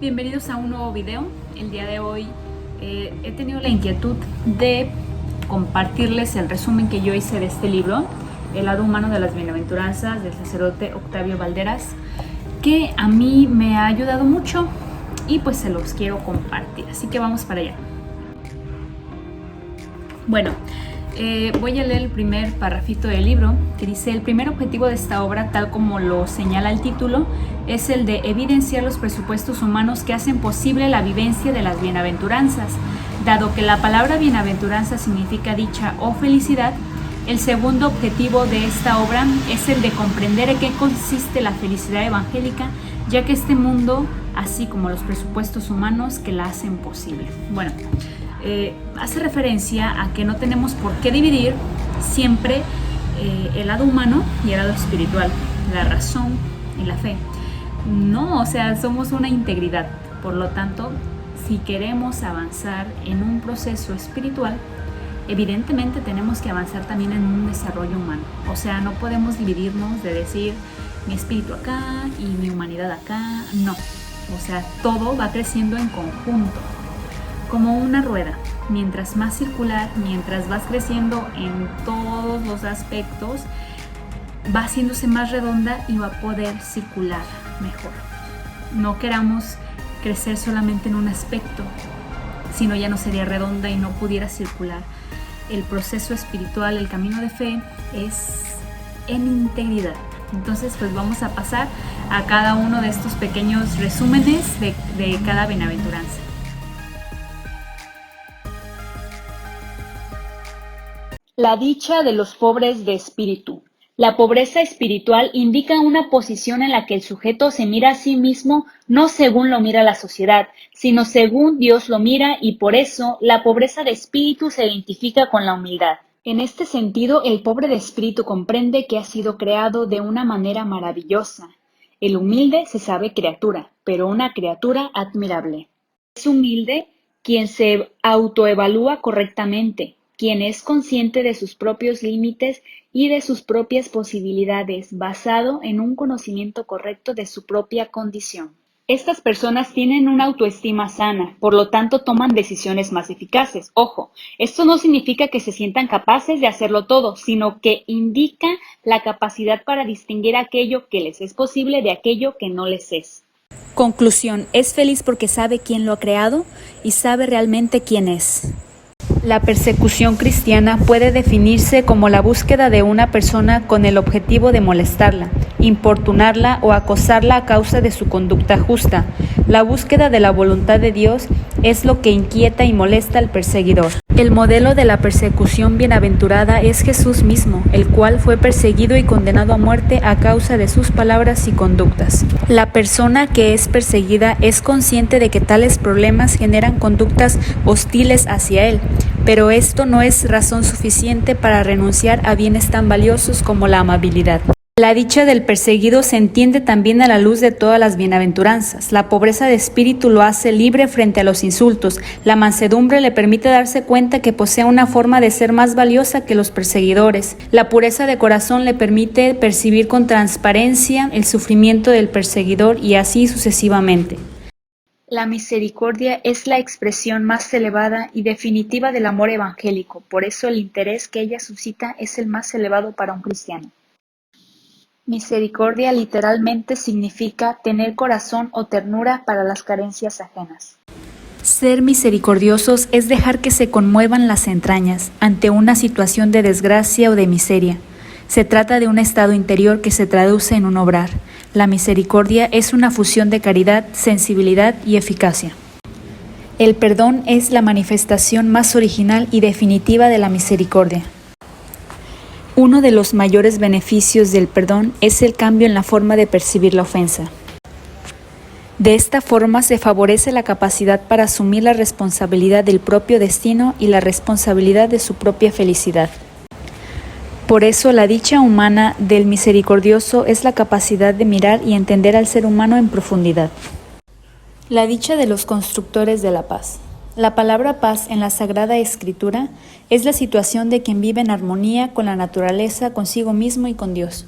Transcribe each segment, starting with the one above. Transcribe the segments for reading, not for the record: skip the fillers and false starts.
Bienvenidos a un nuevo video. El día de hoy he tenido la inquietud de compartirles el resumen que yo hice de este libro, El lado humano de las bienaventuranzas, del sacerdote Octavio Valderas, que a mí me ha ayudado mucho y pues se los quiero compartir. Así que vamos para allá. Bueno, voy a leer el primer parrafito del libro que dice: el primer objetivo de esta obra, tal como lo señala el título, es el de evidenciar los presupuestos humanos que hacen posible la vivencia de las bienaventuranzas. Dado que la palabra bienaventuranza significa dicha o felicidad, el segundo objetivo de esta obra es el de comprender en qué consiste la felicidad evangélica, ya que este mundo, así como los presupuestos humanos que la hacen posible. Bueno, hace referencia a que no tenemos por qué dividir siempre el lado humano y el lado espiritual, la razón y la fe. No, o sea, somos una integridad. Por lo tanto, si queremos avanzar en un proceso espiritual, evidentemente tenemos que avanzar también en un desarrollo humano. O sea, no podemos dividirnos de decir mi espíritu acá y mi humanidad acá. No, o sea, todo va creciendo en conjunto, como una rueda. Mientras más circular, mientras vas creciendo en todos los aspectos, va haciéndose más redonda y va a poder circular mejor. No queramos crecer solamente en un aspecto, sino ya no sería redonda y no pudiera circular. El proceso espiritual, el camino de fe, es en integridad. Entonces, pues vamos a pasar a cada uno de estos pequeños resúmenes de cada bienaventuranza. La dicha de los pobres de espíritu. La pobreza espiritual indica una posición en la que el sujeto se mira a sí mismo no según lo mira la sociedad, sino según Dios lo mira, y por eso la pobreza de espíritu se identifica con la humildad. En este sentido, el pobre de espíritu comprende que ha sido creado de una manera maravillosa. El humilde se sabe criatura, pero una criatura admirable. Es humilde quien se autoevalúa correctamente, quien es consciente de sus propios límites y de sus propias posibilidades, basado en un conocimiento correcto de su propia condición. Estas personas tienen una autoestima sana, por lo tanto toman decisiones más eficaces. Ojo, esto no significa que se sientan capaces de hacerlo todo, sino que indica la capacidad para distinguir aquello que les es posible de aquello que no les es. Conclusión: es feliz porque sabe quién lo ha creado y sabe realmente quién es. La persecución cristiana puede definirse como la búsqueda de una persona con el objetivo de molestarla, importunarla o acosarla a causa de su conducta justa. La búsqueda de la voluntad de Dios es lo que inquieta y molesta al perseguidor. El modelo de la persecución bienaventurada es Jesús mismo, el cual fue perseguido y condenado a muerte a causa de sus palabras y conductas. La persona que es perseguida es consciente de que tales problemas generan conductas hostiles hacia él, pero esto no es razón suficiente para renunciar a bienes tan valiosos como la amabilidad. La dicha del perseguido se entiende también a la luz de todas las bienaventuranzas. La pobreza de espíritu lo hace libre frente a los insultos. La mansedumbre le permite darse cuenta que posee una forma de ser más valiosa que los perseguidores. La pureza de corazón le permite percibir con transparencia el sufrimiento del perseguidor y así sucesivamente. La misericordia es la expresión más elevada y definitiva del amor evangélico, por eso el interés que ella suscita es el más elevado para un cristiano. Misericordia literalmente significa tener corazón o ternura para las carencias ajenas. Ser misericordiosos es dejar que se conmuevan las entrañas ante una situación de desgracia o de miseria. Se trata de un estado interior que se traduce en un obrar. La misericordia es una fusión de caridad, sensibilidad y eficacia. El perdón es la manifestación más original y definitiva de la misericordia. Uno de los mayores beneficios del perdón es el cambio en la forma de percibir la ofensa. De esta forma se favorece la capacidad para asumir la responsabilidad del propio destino y la responsabilidad de su propia felicidad. Por eso la dicha humana del misericordioso es la capacidad de mirar y entender al ser humano en profundidad. La dicha de los constructores de la paz. La palabra paz en la Sagrada Escritura es la situación de quien vive en armonía con la naturaleza, consigo mismo y con Dios.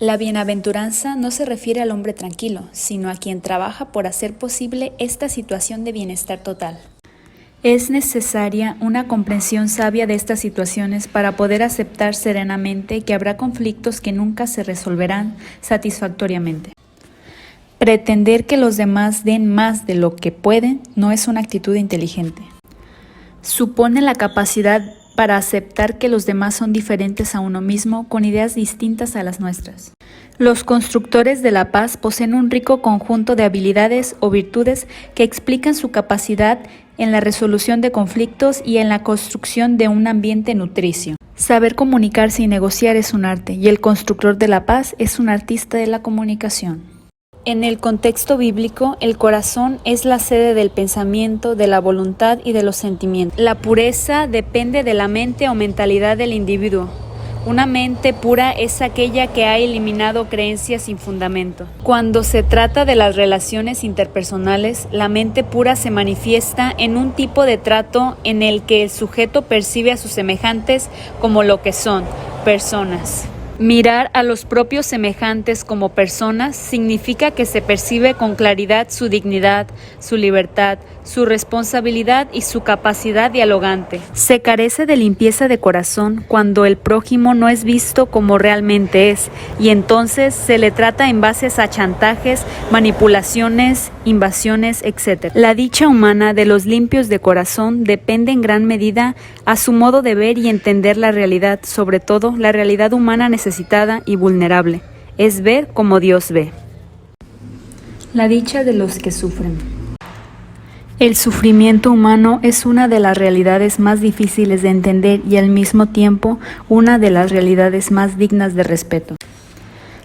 La bienaventuranza no se refiere al hombre tranquilo, sino a quien trabaja por hacer posible esta situación de bienestar total. Es necesaria una comprensión sabia de estas situaciones para poder aceptar serenamente que habrá conflictos que nunca se resolverán satisfactoriamente. Pretender que los demás den más de lo que pueden no es una actitud inteligente. Supone la capacidad para aceptar que los demás son diferentes a uno mismo con ideas distintas a las nuestras. Los constructores de la paz poseen un rico conjunto de habilidades o virtudes que explican su capacidad en la resolución de conflictos y en la construcción de un ambiente nutricio. Saber comunicarse y negociar es un arte, y el constructor de la paz es un artista de la comunicación. En el contexto bíblico, el corazón es la sede del pensamiento, de la voluntad y de los sentimientos. La pureza depende de la mente o mentalidad del individuo. Una mente pura es aquella que ha eliminado creencias sin fundamento. Cuando se trata de las relaciones interpersonales, la mente pura se manifiesta en un tipo de trato en el que el sujeto percibe a sus semejantes como lo que son, personas. Mirar a los propios semejantes como personas significa que se percibe con claridad su dignidad, su libertad, su responsabilidad y su capacidad dialogante. Se carece de limpieza de corazón cuando el prójimo no es visto como realmente es, y entonces se le trata en base a chantajes, manipulaciones, invasiones, etc. La dicha humana de los limpios de corazón depende en gran medida a su modo de ver y entender la realidad, sobre todo la realidad humana necesitada y vulnerable. Es ver como Dios ve. La dicha de los que sufren. El sufrimiento humano es una de las realidades más difíciles de entender y al mismo tiempo una de las realidades más dignas de respeto.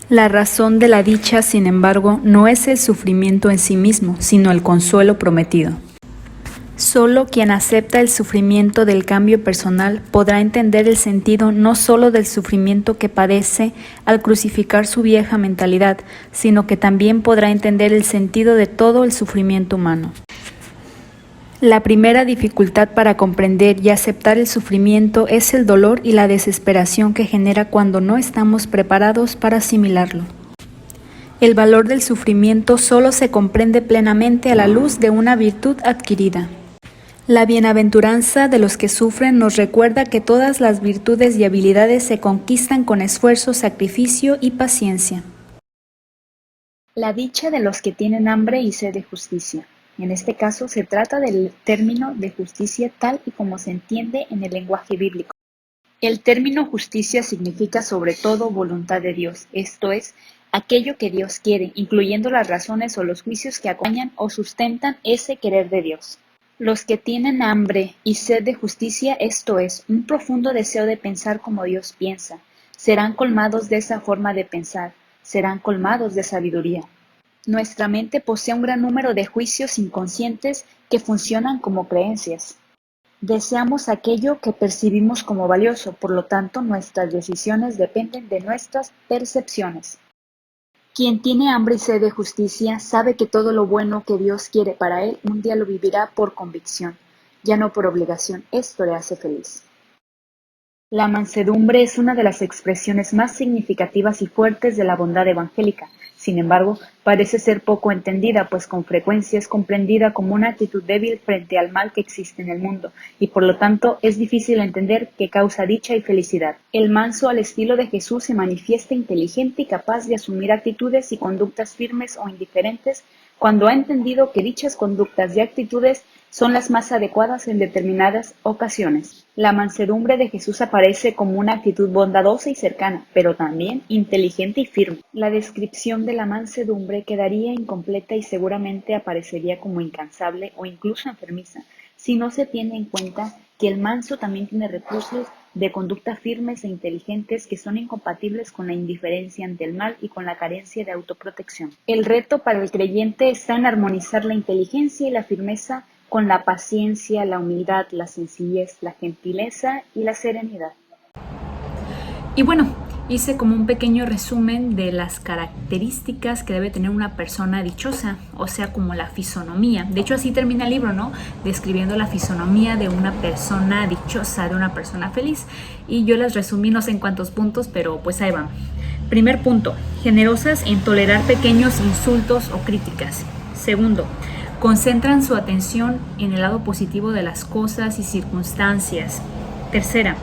La razón de la dicha, sin embargo, no es el sufrimiento en sí mismo, sino el consuelo prometido. Solo quien acepta el sufrimiento del cambio personal podrá entender el sentido no solo del sufrimiento que padece al crucificar su vieja mentalidad, sino que también podrá entender el sentido de todo el sufrimiento humano. La primera dificultad para comprender y aceptar el sufrimiento es el dolor y la desesperación que genera cuando no estamos preparados para asimilarlo. El valor del sufrimiento solo se comprende plenamente a la luz de una virtud adquirida. La bienaventuranza de los que sufren nos recuerda que todas las virtudes y habilidades se conquistan con esfuerzo, sacrificio y paciencia. La dicha de los que tienen hambre y sed de justicia. En este caso se trata del término de justicia tal y como se entiende en el lenguaje bíblico. El término justicia significa sobre todo voluntad de Dios, esto es, aquello que Dios quiere, incluyendo las razones o los juicios que acompañan o sustentan ese querer de Dios. Los que tienen hambre y sed de justicia, esto es, un profundo deseo de pensar como Dios piensa, serán colmados de esa forma de pensar, serán colmados de sabiduría. Nuestra mente posee un gran número de juicios inconscientes que funcionan como creencias. Deseamos aquello que percibimos como valioso, por lo tanto nuestras decisiones dependen de nuestras percepciones. Quien tiene hambre y sed de justicia sabe que todo lo bueno que Dios quiere para él un día lo vivirá por convicción, ya no por obligación. Esto le hace feliz. La mansedumbre es una de las expresiones más significativas y fuertes de la bondad evangélica. Sin embargo, parece ser poco entendida, pues con frecuencia es comprendida como una actitud débil frente al mal que existe en el mundo, y por lo tanto es difícil entender que causa dicha y felicidad. El manso al estilo de Jesús se manifiesta inteligente y capaz de asumir actitudes y conductas firmes o indiferentes cuando ha entendido que dichas conductas y actitudes son las más adecuadas en determinadas ocasiones. La mansedumbre de Jesús aparece como una actitud bondadosa y cercana, pero también inteligente y firme. La descripción de la mansedumbre quedaría incompleta y seguramente aparecería como incansable o incluso enfermiza, si no se tiene en cuenta que el manso también tiene recursos de conducta firmes e inteligentes que son incompatibles con la indiferencia ante el mal y con la carencia de autoprotección. El reto para el creyente está en armonizar la inteligencia y la firmeza con la paciencia, la humildad, la sencillez, la gentileza y la serenidad. Y bueno, hice como un pequeño resumen de las características que debe tener una persona dichosa, o sea, como la fisonomía. De hecho, así termina el libro, ¿no? Describiendo la fisonomía de una persona dichosa, de una persona feliz. Y yo las resumí no sé en cuántos puntos, pero pues ahí van. Primer punto, generosas en tolerar pequeños insultos o críticas. Segundo, concentran su atención en el lado positivo de las cosas y circunstancias. Tercera,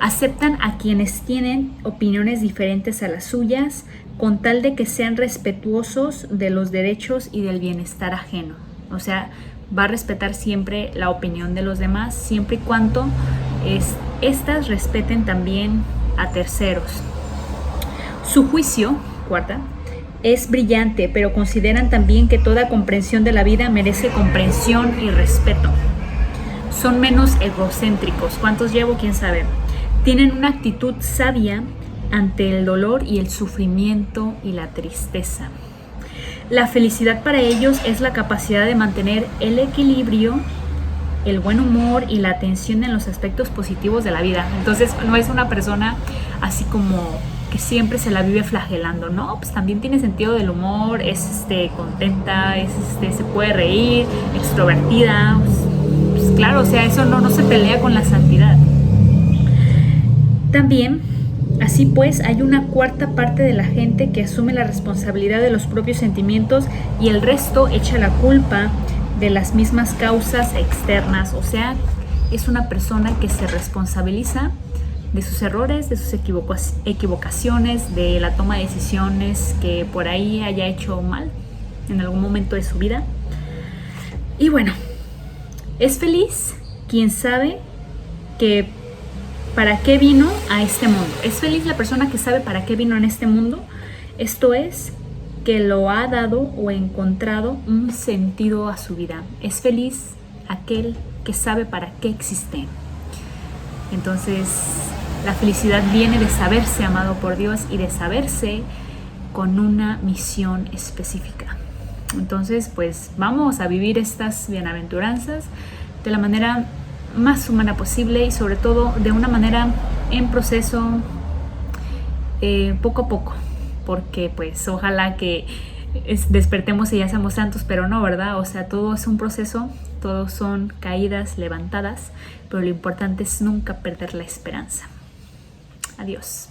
aceptan a quienes tienen opiniones diferentes a las suyas con tal de que sean respetuosos de los derechos y del bienestar ajeno. O sea, va a respetar siempre la opinión de los demás, siempre y cuando estas respeten también a terceros. Su juicio, cuarta, es brillante, pero consideran también que toda comprensión de la vida merece comprensión y respeto. Son menos egocéntricos. ¿Cuántos llevo? ¿Quién sabe? Tienen una actitud sabia ante el dolor y el sufrimiento y la tristeza. La felicidad para ellos es la capacidad de mantener el equilibrio, el buen humor y la atención en los aspectos positivos de la vida. Entonces no es una persona así como que siempre se la vive flagelando, ¿no? Pues también tiene sentido del humor, es contenta, se puede reír, extrovertida. Pues claro, o sea, eso no se pelea con la santidad. También, así pues, hay una cuarta parte de la gente que asume la responsabilidad de los propios sentimientos y el resto echa la culpa de las mismas causas externas. O sea, es una persona que se responsabiliza de sus errores, de sus equivocaciones, de la toma de decisiones que por ahí haya hecho mal en algún momento de su vida. Y bueno, es feliz quien sabe que para qué vino a este mundo. Es feliz la persona que sabe para qué vino en este mundo. Esto es, que lo ha dado o encontrado un sentido a su vida. Es feliz aquel que sabe para qué existe. Entonces, la felicidad viene de saberse amado por Dios y de saberse con una misión específica. Entonces, pues vamos a vivir estas bienaventuranzas de la manera más humana posible y sobre todo de una manera en proceso, poco a poco, porque pues ojalá que despertemos y ya seamos santos, pero no, ¿verdad? O sea, todo es un proceso, todos son caídas, levantadas, pero lo importante es nunca perder la esperanza. Adiós.